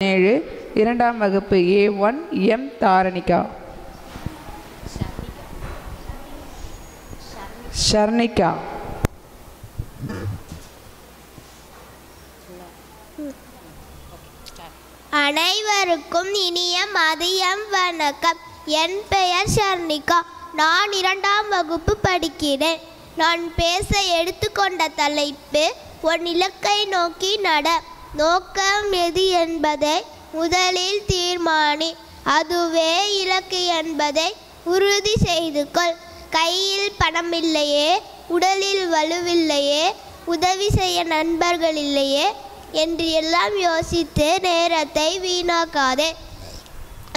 17 இரண்டாம் வகுப்பு A1 M Dharanika. ஷர்ணிகா. அனைவருக்கும் இனிய மதியம் வணக்கம். என் பெயர் ஷர்ணிகா. நான் இரண்டாம் வகுப்பு படிக்கிறேன். நான் பேச எடுத்துக்கொண்ட தலைப்பு உன் இலக்கை நோக்கி நட. நோக்கம் எது என்பதை முதலில் தீர்மானி, அதுவே இலக்கு என்பதை உறுதி செய்து கொள். கையில் பணம் இல்லையே, உடலில் வலுவில்லையே, உதவி செய்ய நண்பர்கள் இல்லையே என்று எல்லாம் யோசித்து நேரத்தை வீணாக்காதே.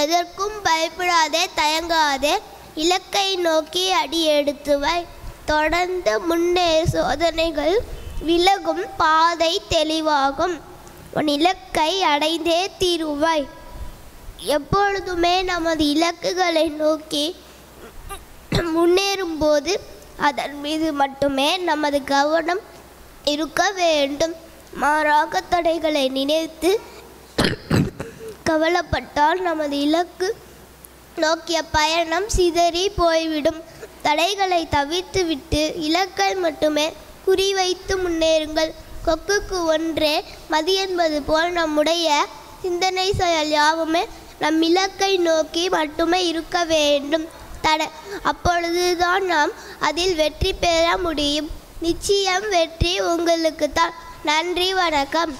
எதற்கும் பயப்படாதே, தயங்காதே. இலக்கை நோக்கி அடி எடுத்து வை. தொடர்ந்து முன்னேறு. சோதனைகள் விலகும், பாதை தெளிவாகும். உன் இலக்கை அடைந்தே தீருவாய். எப்பொழுதுமே நமது இலக்குகளை நோக்கி முன்னேறும்போது அதன் மீது மட்டுமே நமது கவனம் இருக்க வேண்டும். மாறாக தடைகளை நினைத்து கவலைப்பட்டால் நமது இலக்கு நோக்கிய பயணம் சிதறி போய்விடும். தடைகளை தவிர்த்துவிட்டு இலக்கை மட்டுமே குறிவைத்து முன்னேறுங்கள். கொக்குக்கு ஒன்றே மதி என்பது போல் நம்முடைய சிந்தனை செயல் யாவுமே நம் இலக்கை நோக்கி மட்டுமே இருக்க வேண்டும். அப்பொழுதுதான் நாம் அதில் வெற்றி பெற முடியும். நிச்சயம் வெற்றி உங்களுக்கு தான். நன்றி, வணக்கம்.